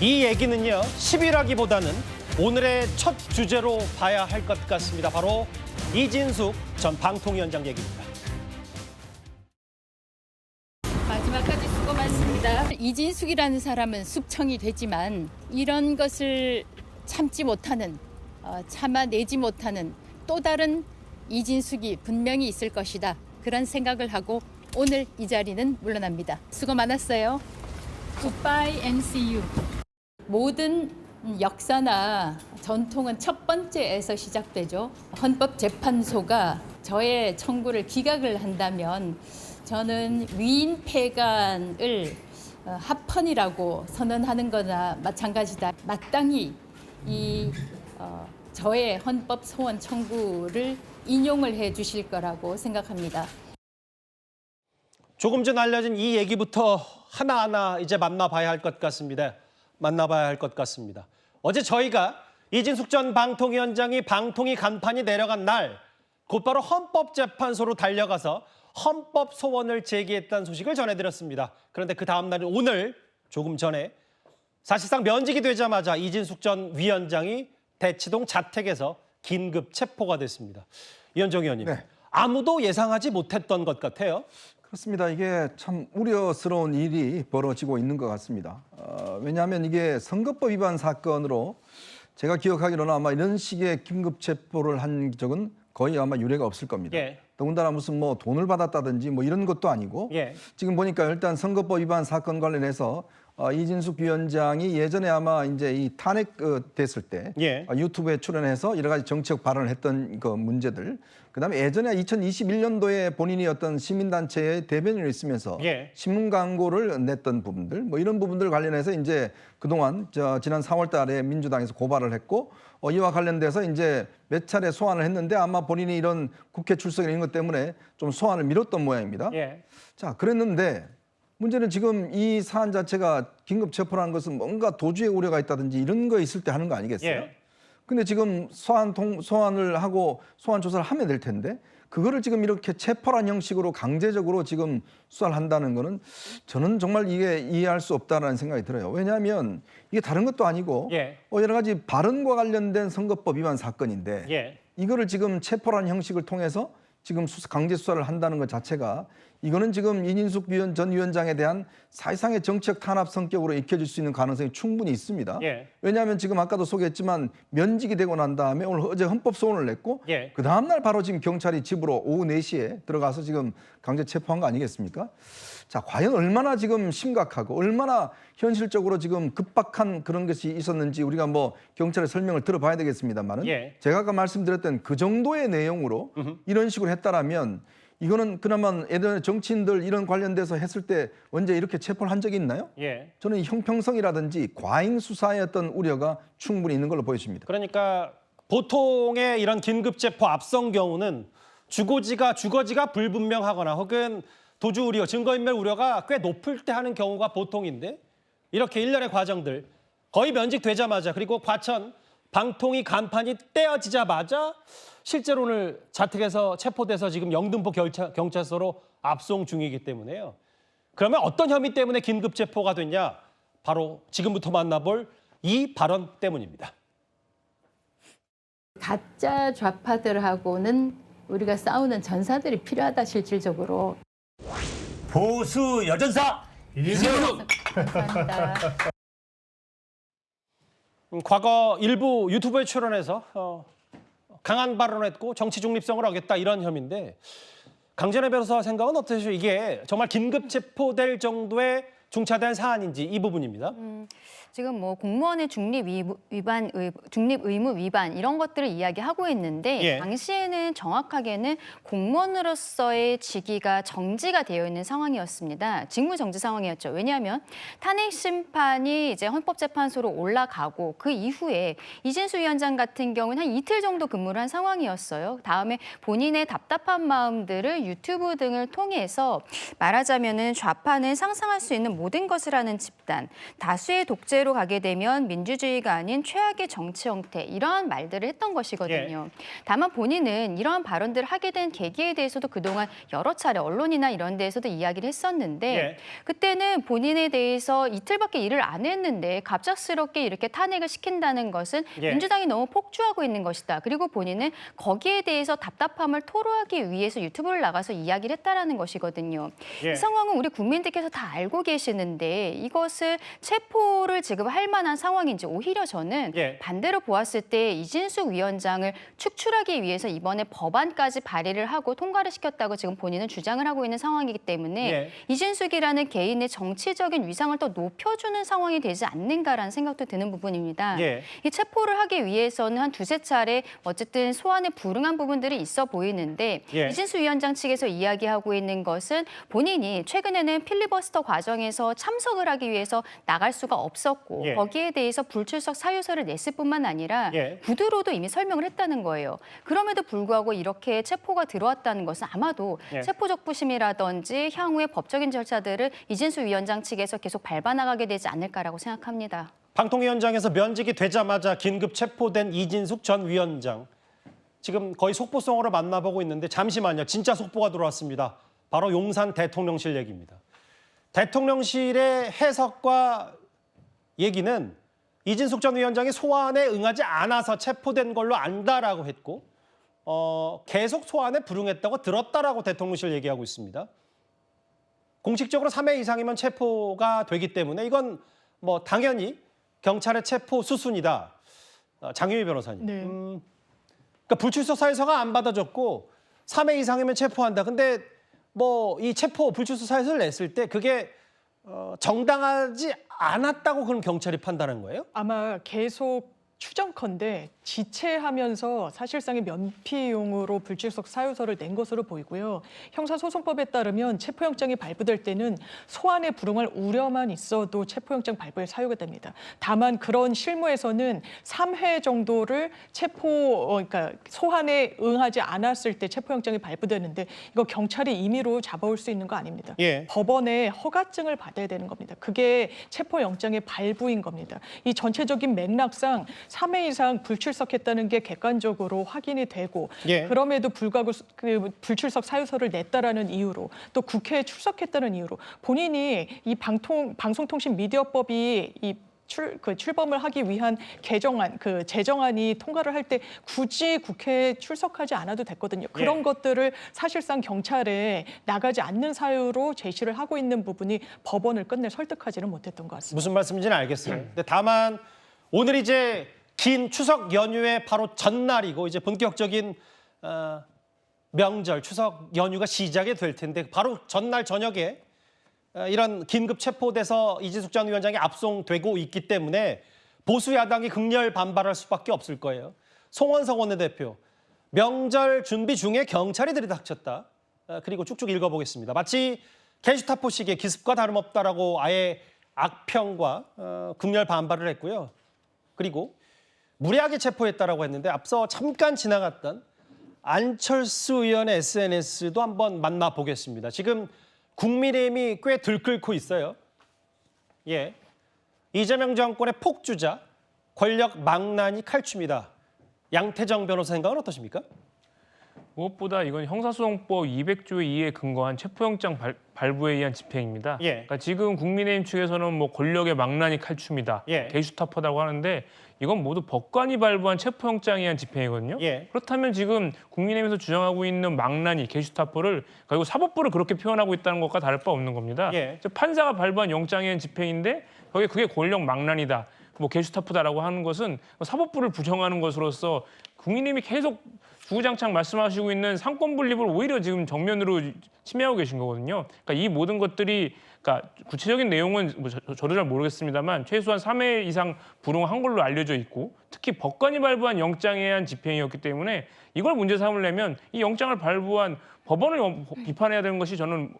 이 얘기는요, 10일하기보다는 오늘의 첫 주제로 봐야 할 것 같습니다. 바로 이진숙 전 방통위원장 얘기입니다. 마지막까지 수고 많습니다. 이진숙이라는 사람은 숙청이 되지만 이런 것을 참지 못하는, 참아내지 못하는 또 다른 이진숙이 분명히 있을 것이다. 그런 생각을 하고 오늘 이 자리는 물러납니다. 수고 많았어요. Goodbye and see you. 모든 역사나 전통은 첫 번째에서 시작되죠. 헌법재판소가 저의 청구를 기각을 한다면 저는 위인폐간을 합헌이라고 선언하는 거나 마찬가지다. 마땅히 저의 헌법 소원 청구를 인용을 해 주실 거라고 생각합니다. 조금 전 알려진 이 얘기부터 하나하나 이제 만나봐야 할 것 같습니다. 어제 저희가 이진숙 전 방통위원장이 방통위 간판이 내려간 날 곧바로 헌법재판소로 달려가서 헌법 소원을 제기했다는 소식을 전해드렸습니다. 그런데 그 다음 날인 오늘 조금 전에 사실상 면직이 되자마자 이진숙 전 위원장이 대치동 자택에서 긴급 체포가 됐습니다. 이현정 의원님, 네. 아무도 예상하지 못했던 것 같아요. 그렇습니다. 이게 참 우려스러운 일이 벌어지고 있는 것 같습니다. 왜냐하면 이게 선거법 위반 사건으로 제가 기억하기로는 아마 이런 식의 긴급 체포를 한 적은 거의 아마 유례가 없을 겁니다. 예. 더군다나 무슨 뭐 돈을 받았다든지 뭐 이런 것도 아니고 예. 지금 보니까 일단 선거법 위반 사건 관련해서 이진숙 위원장이 예전에 아마 이제 이 탄핵 됐을 때 예. 유튜브에 출연해서 여러 가지 정책 발언을 했던 그 문제들, 그다음에 예전에 2021년도에 본인이 어떤 시민단체의 대변인으로 있으면서 예. 신문 광고를 냈던 부분들, 뭐 이런 부분들 관련해서 이제 그동안 지난 4월달에 민주당에서 고발을 했고 이와 관련돼서 이제 몇 차례 소환을 했는데 아마 본인이 이런 국회 출석 이런 것 때문에 좀 소환을 미뤘던 모양입니다. 예. 자, 그랬는데 문제는 지금 이 사안 자체가 긴급 체포라는 것은 뭔가 도주의 우려가 있다든지 이런 거 있을 때 하는 거 아니겠어요? 예. 근데 지금 소환을 하고 소환 조사를 하면 될 텐데 그거를 지금 이렇게 체포란 형식으로 강제적으로 지금 수사를 한다는 거는 저는 정말 이게 이해할 수 없다는 생각이 들어요. 왜냐하면 이게 다른 것도 아니고 예. 여러 가지 발언과 관련된 선거법 위반 사건인데 예. 이거를 지금 체포란 형식을 통해서 지금 강제 수사를 한다는 것 자체가 이거는 지금 이진숙 전 위원장에 대한 사실상의 정책 탄압 성격으로 익혀질 수 있는 가능성이 충분히 있습니다. 예. 왜냐하면 지금 아까도 소개했지만 면직이 되고 난 다음에 오늘 어제 헌법 소원을 냈고 예. 그 다음 날 바로 지금 경찰이 집으로 오후 4시에 들어가서 지금 강제 체포한 거 아니겠습니까? 자, 과연 얼마나 지금 심각하고 얼마나 현실적으로 지금 급박한 그런 것이 있었는지 우리가 뭐 경찰의 설명을 들어봐야 되겠습니다만은 예. 제가 아까 말씀드렸던 그 정도의 내용으로 이런 식으로 했다라면 이거는 그나마 예전에 정치인들 이런 관련돼서 했을 때 언제 이렇게 체포를 한 적이 있나요? 예. 저는 형평성이라든지 과잉 수사의 어떤 우려가 충분히 있는 걸로 보여집니다. 그러니까 보통의 이런 긴급 체포 앞선 경우는 주거지가 불분명하거나 혹은 도주 우려, 증거인멸 우려가 꽤 높을 때 하는 경우가 보통인데 이렇게 일련의 과정들 거의 면직되자마자 그리고 과천 방통위 간판이 떼어지자마자 실제로 오늘 자택에서 체포돼서 지금 영등포 경찰서로 압송 중이기 때문에요. 그러면 어떤 혐의 때문에 긴급 체포가 됐냐? 바로 지금부터 만나볼 이 발언 때문입니다. 가짜 좌파들하고는 우리가 싸우는 전사들이 필요하다, 실질적으로. 보수 여전사 이진숙. 감사합니다. 과거 일부 유튜브에 출연해서 강한 발언을 했고 정치 중립성을 어겼다 이런 혐의인데 강전혜 변호사 생각은 어떠세요? 이게 정말 긴급 체포될 정도의 중차대한 사안인지 이 부분입니다. 지금 뭐 공무원의 중립 의무 위반 이런 것들을 이야기하고 있는데 예. 당시에는 정확하게는 공무원으로서의 직위가 정지가 되어 있는 상황이었습니다. 직무 정지 상황이었죠. 왜냐하면 탄핵 심판이 이제 헌법재판소로 올라가고 그 이후에 이진숙 위원장 같은 경우는 한 이틀 정도 근무를 한 상황이었어요. 다음에 본인의 답답한 마음들을 유튜브 등을 통해서 말하자면은 좌파는 상상할 수 있는 모든 것을 하는 집단, 다수의 독재 이대로 가게 되면 민주주의가 아닌 최악의 정치 형태 이러한 말들을 했던 것이거든요. 다만 본인은 이러한 발언들을 하게 된 계기에 대해서도 그동안 여러 차례 언론이나 이런 데에서도 이야기를 했었는데 그때는 본인에 대해서 이틀밖에 일을 안 했는데 갑작스럽게 이렇게 탄핵을 시킨다는 것은 민주당이 너무 폭주하고 있는 것이다. 그리고 본인은 거기에 대해서 답답함을 토로하기 위해서 유튜브를 나가서 이야기를 했다라는 것이거든요. 이 상황은 우리 국민들께서 다 알고 계시는데 이것을 체포를 지금 할 만한 상황인지 오히려 저는 반대로 보았을 때 이진숙 위원장을 축출하기 위해서 이번에 법안까지 발의를 하고 통과를 시켰다고 지금 본인은 주장을 하고 있는 상황이기 때문에 이진숙이라는 개인의 정치적인 위상을 더 높여주는 상황이 되지 않는가라는 생각도 드는 부분입니다. 이 체포를 하기 위해서는 한 두세 차례 어쨌든 소환에 불응한 부분들이 있어 보이는데 이진숙 위원장 측에서 이야기하고 있는 것은 본인이 최근에는 필리버스터 과정에서 참석을 하기 위해서 나갈 수가 없었고 거기에 대해서 불출석 사유서를 냈을 뿐만 아니라 구두로도 이미 설명을 했다는 거예요. 그럼에도 불구하고 이렇게 체포가 들어왔다는 것은 아마도 체포적부심이라든지 향후의 법적인 절차들을 이진숙 위원장 측에서 계속 밟아나가게 되지 않을까라고 생각합니다. 방통위원장에서 면직이 되자마자 긴급 체포된 이진숙 전 위원장. 지금 거의 속보성으로 만나보고 있는데 잠시만요. 진짜 속보가 들어왔습니다. 바로 용산 대통령실 얘기입니다. 대통령실의 해석과 얘기는 이진숙 전 위원장이 소환에 응하지 않아서 체포된 걸로 안다라고 했고 계속 소환에 불응했다고 들었다라고 대통령실 얘기하고 있습니다. 공식적으로 3회 이상이면 체포가 되기 때문에 이건 뭐 당연히 경찰의 체포 수순이다. 장유희 변호사님. 그러니까 불출석 사유서가 안 받아줬고 3회 이상이면 체포한다. 근데 뭐 이 체포 불출석 사유서를 냈을 때 그게 정당하지 않았다고 그럼 경찰이 판단한 거예요? 아마 계속 추정컨대 지체하면서 사실상의 면피용으로 불출석 사유서를 낸 것으로 보이고요. 형사소송법에 따르면 체포영장이 발부될 때는 소환에 불응할 우려만 있어도 체포영장 발부에 사유가 됩니다. 다만 그런 실무에서는 3회 정도를 그러니까 소환에 응하지 않았을 때 체포영장이 발부되는데 이거 경찰이 임의로 잡아올 수 있는 거 아닙니다. 법원의 허가증을 받아야 되는 겁니다. 그게 체포영장의 발부인 겁니다. 이 전체적인 맥락상 3회 이상 불출석했다는 게 객관적으로 확인이 되고 그럼에도 불구하고 그 불출석 사유서를 냈다라는 이유로 또 국회에 출석했다는 이유로 본인이 이 방송통신미디어법이 출범을 하기 위한 개정안, 제정안이 통과를 할 때 굳이 국회에 출석하지 않아도 됐거든요. 그런 것들을 사실상 경찰에 나가지 않는 사유로 제시를 하고 있는 부분이 법원을 끝내 설득하지는 못했던 것 같습니다. 무슨 말씀인지는 알겠어요. 근데 다만 오늘 이제 긴 추석 연휴의 바로 전날이고 이제 본격적인 명절 추석 연휴가 시작이 될 텐데 바로 전날 저녁에 이런 긴급 체포돼서 이진숙 전 위원장이 압송되고 있기 때문에 보수 야당이 극렬 반발할 수밖에 없을 거예요. 송원석 원내대표, 명절 준비 중에 경찰이 들이닥쳤다. 그리고 쭉쭉 읽어보겠습니다. 마치 게슈타포식의 기습과 다름없다라고 아예 악평과 극렬 반발을 했고요. 그리고 무리하게 체포했다라고 했는데 앞서 잠깐 지나갔던 안철수 의원의 SNS도 한번 만나보겠습니다. 지금 국민의힘이 꽤 들끓고 있어요. 이재명 정권의 폭주자, 권력 망나니 칼춤이다. 양태정 변호사 생각은 어떠십니까? 무엇보다 이건 형사소송법 200조 2에 근거한 체포영장 발부에 의한 집행입니다. 그러니까 지금 국민의힘 측에서는 뭐 권력의 망나니 칼춤이다, 게슈타포라고 하는데 이건 모두 법관이 발부한 체포영장에 의한 집행이거든요. 그렇다면 지금 국민의힘에서 주장하고 있는 망나니, 게슈타포를 그리고 사법부를 그렇게 표현하고 있다는 것과 다를 바 없는 겁니다. 판사가 발부한 영장에 의한 집행인데 그게 권력 망나니다, 뭐 게슈타포다라고 하는 것은 사법부를 부정하는 것으로서 국민의힘이 계속 주구장창 말씀하시고 있는 상권 분립을 오히려 지금 정면으로 침해하고 계신 거거든요. 그러니까 이 모든 것들이 구체적인 내용은 저도 잘 모르겠습니다만 최소한 3회 이상 불응한 걸로 알려져 있고 특히 법관이 발부한 영장에 의한 집행이었기 때문에 이걸 문제 삼으려면 이 영장을 발부한 법원을 비판해야 되는 것이 저는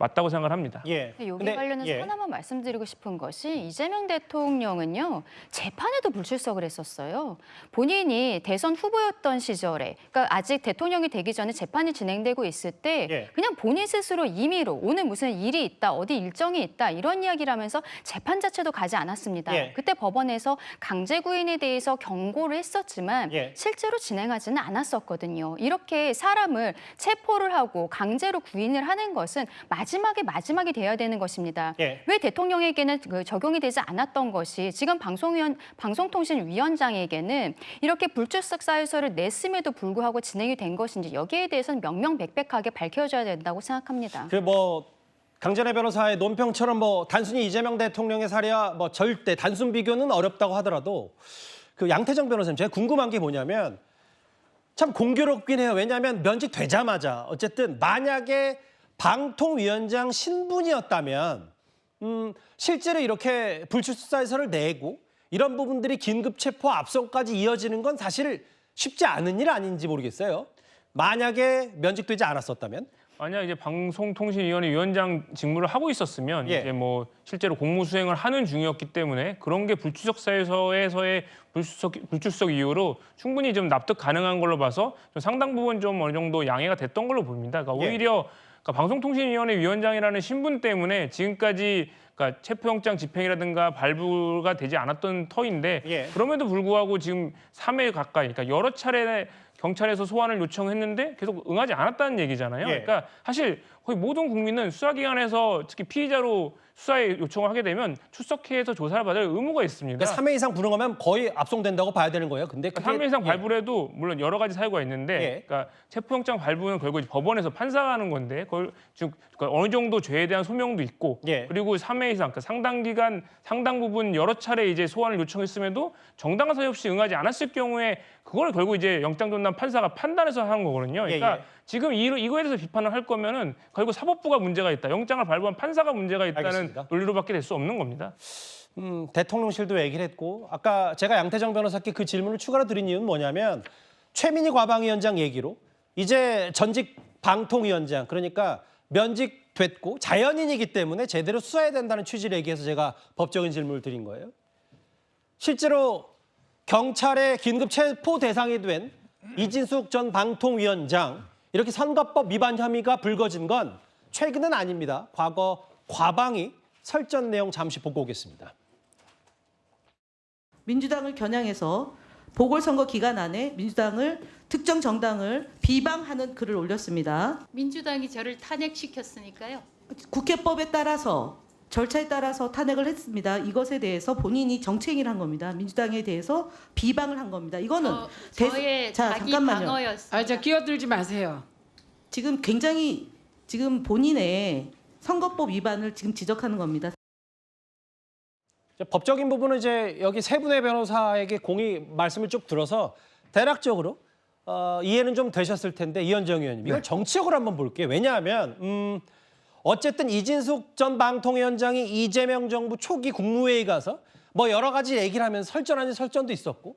맞다고 생각을 합니다. 예. 여기에 관련해서 하나만 말씀드리고 싶은 것이 이재명 대통령은요, 재판에도 불출석을 했었어요. 본인이 대선 후보였던 시절에, 그러니까 아직 대통령이 되기 전에 재판이 진행되고 있을 때 그냥 본인 스스로 임의로 오늘 무슨 일이 있다, 어디 일정이 있다 이런 이야기를 하면서 재판 자체도 가지 않았습니다. 그때 법원에서 강제 구인에 대해서 경고를 했었지만 실제로 진행하지는 않았었거든요. 이렇게 사람을 체포를 하고 강제로 구인을 하는 것은 마지막이 돼야 되는 것입니다. 왜 대통령에게는 적용이 되지 않았던 것이 지금 방송통신위원장에게는 이렇게 불출석 사유서를 냈음에도 불구하고 진행이 된 것인지 여기에 대해서는 명명백백하게 밝혀져야 된다고 생각합니다. 강전의 변호사의 논평처럼 단순히 이재명 대통령의 사례와 절대 단순 비교는 어렵다고 하더라도 양태정 변호사님, 제가 궁금한 게 뭐냐면 참 공교롭긴 해요. 왜냐하면 면직되자마자 어쨌든 만약에 방통위원장 신분이었다면 실제로 이렇게 불출석 사유서를 내고 이런 부분들이 긴급 체포 압송까지 이어지는 건 사실 쉽지 않은 일 아닌지 모르겠어요. 만약에 면직되지 않았었다면. 만약 이제 방송통신위원회 위원장 직무를 하고 있었으면 이제 실제로 공무 수행을 하는 중이었기 때문에 그런 게 불출석 사유서에서의 불출석 이유로 충분히 좀 납득 가능한 걸로 봐서 좀 상당 부분 좀 어느 정도 양해가 됐던 걸로 보입니다. 그러니까 오히려 방송통신위원회 위원장이라는 신분 때문에 지금까지 체포영장 집행이라든가 발부가 되지 않았던 터인데 그럼에도 불구하고 지금 3회 가까이, 그러니까 여러 차례 경찰에서 소환을 요청했는데 계속 응하지 않았다는 얘기잖아요. 그러니까 사실 거의 모든 국민은 수사기관에서 특히 피의자로 수사에 요청을 하게 되면 출석해서 조사를 받을 의무가 있습니다. 그러니까 3회 이상 불응하면 거의 압송된다고 봐야 되는 거예요. 근데 그게 3회 이상 발부를 해도 물론 여러 가지 사유가 있는데 그러니까 체포영장 발부는 결국 법원에서 판사가 하는 건데 그걸 지금 어느 정도 죄에 대한 소명도 있고 그리고 3회 이상 그러니까 상당 기간 상당 부분 여러 차례 이제 소환을 요청했음에도 정당한 사유 없이 응하지 않았을 경우에 그걸 결국 이제 영장전담 판사가 판단해서 하는 거거든요. 그러니까 지금 이거에 대해서 비판을 할 거면은 결국 사법부가 문제가 있다, 영장을 발부한 판사가 문제가 있다는 논리로밖에 될 수 없는 겁니다. 대통령실도 얘기를 했고 아까 제가 양태정 변호사께 그 질문을 추가로 드린 이유는 뭐냐면 최민희 과방위원장 얘기로 이제 전직 방통위원장 그러니까 면직됐고 자연인이기 때문에 제대로 수사해야 된다는 취지를 얘기해서 제가 법적인 질문을 드린 거예요. 실제로 경찰의 긴급 체포 대상이 된 이진숙 전 방통위원장 이렇게 선거법 위반 혐의가 불거진 건 최근은 아닙니다. 과거 과방위 설전 내용 잠시 보고 오겠습니다. 민주당을 겨냥해서 보궐선거 기간 안에 민주당을 특정 정당을 비방하는 글을 올렸습니다. 민주당이 저를 탄핵시켰으니까요. 국회법에 따라서 절차에 따라서 탄핵을 했습니다. 이것에 대해서 본인이 정치행위를 한 겁니다. 민주당에 대해서 비방을 한 겁니다. 이거는 저의 자기 방어였습니다. 자, 끼어들지 마세요. 지금 굉장히 지금 본인의 선거법 위반을 지금 지적하는 겁니다. 법적인 부분은 이제 여기 세 분의 변호사에게 공의 말씀을 쭉 들어서 대략적으로 이해는 좀 되셨을 텐데 이현정 의원님 이걸 정치적으로 한번 볼게요. 왜냐하면 어쨌든 이진숙 전 방통위원장이 이재명 정부 초기 국무회의 가서 여러 가지 얘기를 하면서 설전 아닌 설전도 있었고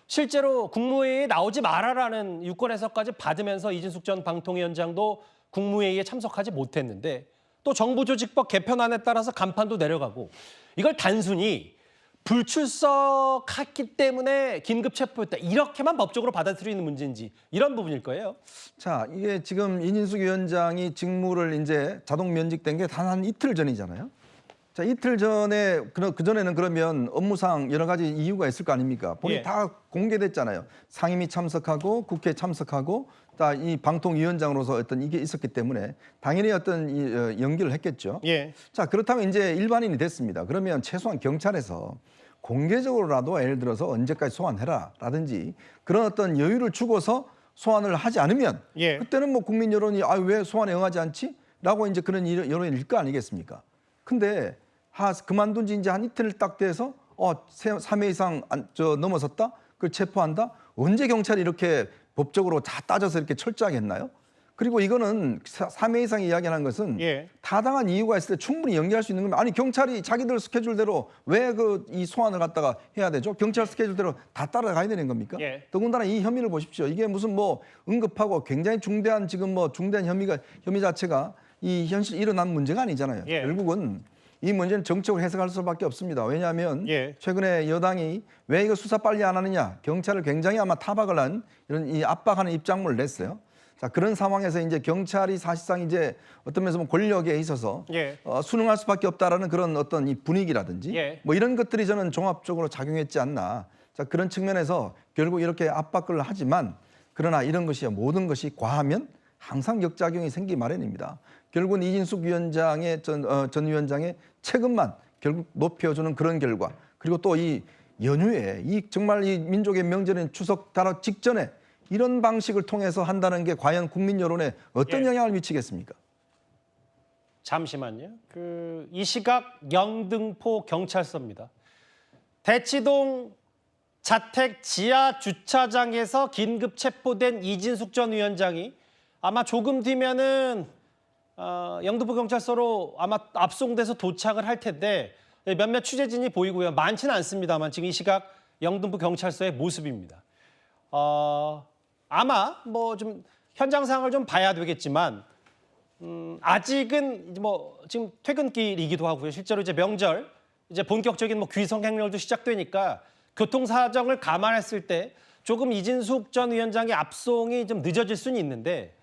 실제로 국무회의에 나오지 말아라는 유권 해석까지 받으면서 이진숙 전 방통위원장도 국무회의에 참석하지 못했는데 또 정부조직법 개편안에 따라서 간판도 내려가고 이걸 단순히 불출석했기 때문에 긴급 체포했다 이렇게만 법적으로 받아들이는 문제인지 이런 부분일 거예요. 자, 이게 지금 이진숙 위원장이 직무를 이제 자동 면직된 게 단 한 이틀 전이잖아요. 자, 이틀 전에 그 전에는 그러면 업무상 여러 가지 이유가 있을 거 아닙니까? 본인이 다 공개됐잖아요. 상임위 참석하고 국회 참석하고 다 이 방통위원장으로서 어떤 이게 있었기 때문에 당연히 어떤 연기를 했겠죠. 자, 그렇다면 이제 일반인이 됐습니다. 그러면 최소한 경찰에서 공개적으로라도 예를 들어서 언제까지 소환해라라든지 그런 어떤 여유를 주고서 소환을 하지 않으면 그때는 국민 여론이 왜 소환에 응하지 않지? 라고 이제 그런 여론일 거 아니겠습니까? 근데 그만둔 지 이제 한 이틀 딱 돼서 3회 이상 넘어섰다? 그걸 체포한다? 언제 경찰이 이렇게 법적으로 다 따져서 이렇게 철저하게 했나요? 그리고 이거는 3회 이상 이야기하는 것은 타당한 이유가 있을 때 충분히 연기할 수 있는 겁니다. 아니 경찰이 자기들 스케줄대로 왜 이 소환을 갖다가 해야 되죠? 경찰 스케줄대로 다 따라가야 되는 겁니까? 더군다나 이 혐의를 보십시오. 이게 무슨 응급하고 굉장히 중대한 지금 중대한 혐의 자체가 이 현실 일어난 문제가 아니잖아요. 예. 결국은 이 문제는 정책으로 해석할 수밖에 없습니다. 왜냐하면 예. 최근에 여당이 왜 이거 수사 빨리 안 하느냐, 경찰을 굉장히 아마 타박을 한 이런 이 압박하는 입장문을 냈어요. 자, 그런 상황에서 이제 경찰이 사실상 이제 어떤 면에서 보면 권력에 있어서 예. 순응할 수밖에 없다라는 그런 어떤 이 분위기라든지 예. 뭐 이런 것들이 저는 종합적으로 작용했지 않나. 자, 그런 측면에서 결국 이렇게 압박을 하지만 그러나 이런 것이 모든 것이 과하면 항상 역작용이 생기 마련입니다. 결국은 이진숙 위원장의 전 위원장의 책임만 결국 높여주는 그런 결과, 그리고 또 이 연휴에 이 정말 이 민족의 명절인 추석 다락 직전에 이런 방식을 통해서 한다는 게 과연 국민 여론에 어떤 예. 영향을 미치겠습니까? 잠시만요. 이 시각 영등포 경찰서입니다. 대치동 자택 지하 주차장에서 긴급 체포된 이진숙 전 위원장이 아마 조금 뒤면은 영등포 경찰서로 아마 압송돼서 도착을 할 텐데 몇몇 취재진이 보이고요. 많지는 않습니다만 지금 이 시각 영등포 경찰서의 모습입니다. 아마 뭐 좀 현장 상황을 좀 봐야 되겠지만 아직은 뭐 지금 퇴근길이기도 하고요. 실제로 이제 명절 이제 본격적인 뭐 귀성 행렬도 시작되니까 교통 사정을 감안했을 때 조금 이진숙 전 위원장의 압송이 좀 늦어질 수는 있는데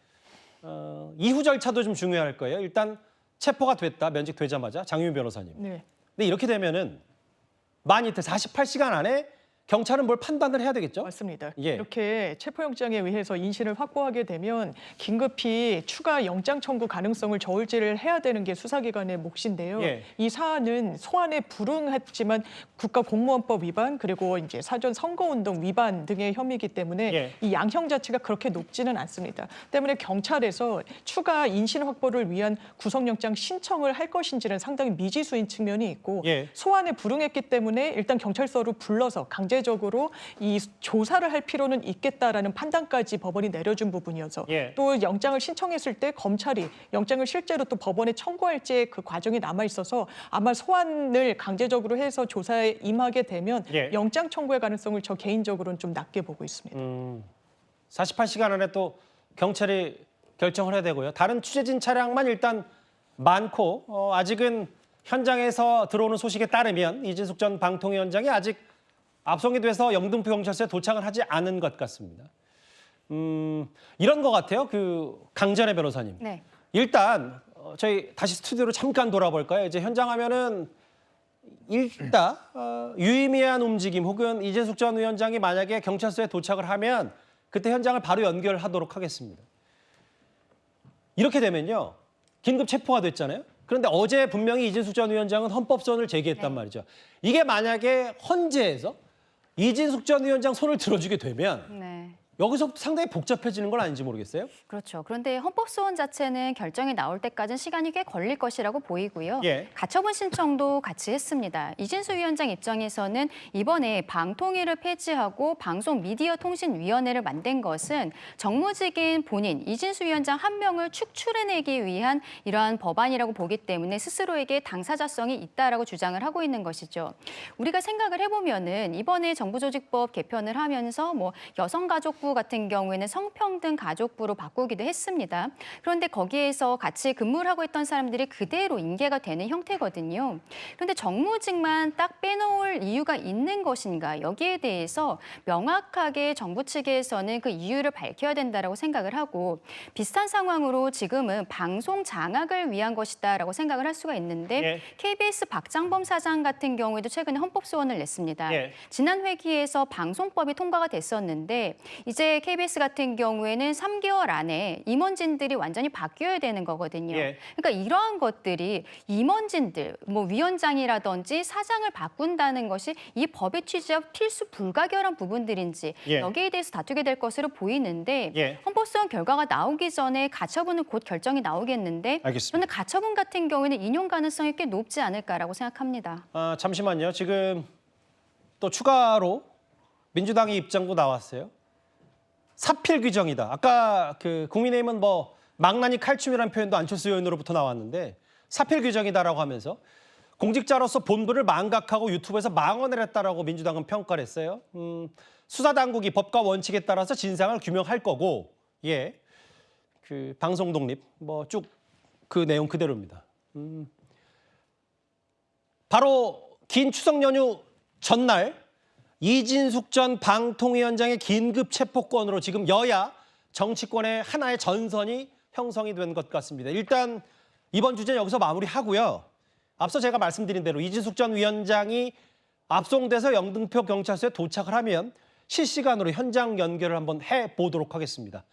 이후 절차도 좀 중요할 거예요. 일단 체포가 됐다, 면직되자마자 장유미 변호사님. 네. 근데 이렇게 되면은 만 이틀 48시간 안에 경찰은 뭘 판단을 해야 되겠죠? 맞습니다. 예. 이렇게 체포영장에 의해서 인신을 확보하게 되면 긴급히 추가 영장 청구 가능성을 저울질을 해야 되는 게 수사기관의 몫인데요. 예. 이 사안은 소환에 불응했지만 국가공무원법 위반 그리고 이제 사전 선거운동 위반 등의 혐의이기 때문에 예. 이 양형 자체가 그렇게 높지는 않습니다. 때문에 경찰에서 추가 인신 확보를 위한 구속영장 신청을 할 것인지는 상당히 미지수인 측면이 있고 예. 소환에 불응했기 때문에 일단 경찰서로 불러서 강제적으로 이 조사를 할 필요는 있겠다라는 판단까지 법원이 내려준 부분이어서 예. 또 영장을 신청했을 때 검찰이 영장을 실제로 또 법원에 청구할지의 그 과정이 남아 있어서 아마 소환을 강제적으로 해서 조사에 임하게 되면 예. 영장 청구의 가능성을 저 개인적으로는 좀 낮게 보고 있습니다. 48시간 안에 또 경찰이 결정을 해야 되고요. 다른 취재진 차량만 일단 많고 아직은 현장에서 들어오는 소식에 따르면 이진숙 전 방통위원장이 아직 압송이 돼서 영등포 경찰서에 도착을 하지 않은 것 같습니다. 이런 것 같아요. 강전의 변호사님. 네. 일단 저희 다시 스튜디오로 잠깐 돌아볼까요? 이제 현장 하면은 일단 유의미한 움직임 혹은 이진숙 전 위원장이 만약에 경찰서에 도착을 하면 그때 현장을 바로 연결하도록 하겠습니다. 이렇게 되면요. 긴급 체포가 됐잖아요. 그런데 어제 분명히 이진숙 전 위원장은 헌법소원을 제기했단 말이죠. 이게 만약에 헌재에서 이진숙 전 위원장 손을 들어주게 되면 네. 여기서부터 상당히 복잡해지는 건 아닌지 모르겠어요. 그렇죠. 그런데 헌법소원 자체는 결정이 나올 때까지는 시간이 꽤 걸릴 것이라고 보이고요. 예. 가처분 신청도 같이 했습니다. 이진수 위원장 입장에서는 이번에 방통위를 폐지하고 방송미디어통신위원회를 만든 것은 정무직인 본인 이진수 위원장 한 명을 축출해내기 위한 이러한 법안이라고 보기 때문에 스스로에게 당사자성이 있다라고 주장을 하고 있는 것이죠. 우리가 생각을 해보면은 이번에 정부조직법 개편을 하면서 뭐 여성가족부 같은 경우에는 성평등 가족부로 바꾸기도 했습니다. 그런데 거기에서 같이 근무를 하고 있던 사람들이 그대로 인계가 되는 형태거든요. 그런데 정무직만 딱 빼놓을 이유가 있는 것인가? 여기에 대해서 명확하게 정부 측에서는 그 이유를 밝혀야 된다라고 생각을 하고 비슷한 상황으로 지금은 방송 장악을 위한 것이다라고 생각을 할 수가 있는데 예. KBS 박장범 사장 같은 경우에도 최근에 헌법소원을 냈습니다. 예. 지난 회기에서 방송법이 통과가 됐었는데 이제 KBS 같은 경우에는 3개월 안에 임원진들이 완전히 바뀌어야 되는 거거든요. 예. 그러니까 이러한 것들이 임원진들, 뭐 위원장이라든지 사장을 바꾼다는 것이 이 법의 취지와 필수 불가결한 부분들인지 예. 여기에 대해서 다투게 될 것으로 보이는데 예. 헌법소원 결과가 나오기 전에 가처분은 곧 결정이 나오겠는데 알겠습니다. 저는 가처분 같은 경우에는 인용 가능성이 꽤 높지 않을까라고 생각합니다. 잠시만요. 지금 또 추가로 민주당의 입장도 나왔어요. 사필 규정이다. 아까 국민의힘은 뭐 망나니 칼춤이라는 표현도 안철수 의원으로부터 나왔는데 사필 규정이다라고 하면서 공직자로서 본분을 망각하고 유튜브에서 망언을 했다라고 민주당은 평가를 했어요. 수사당국이 법과 원칙에 따라서 진상을 규명할 거고, 예, 방송 독립 뭐 쭉 그 내용 그대로입니다. 바로 긴 추석 연휴 전날 이진숙 전 방통위원장의 긴급 체포건으로 지금 여야 정치권의 하나의 전선이 형성이 된 것 같습니다. 일단 이번 주제는 여기서 마무리하고요. 앞서 제가 말씀드린 대로 이진숙 전 위원장이 압송돼서 영등포 경찰서에 도착을 하면 실시간으로 현장 연결을 한번 해보도록 하겠습니다.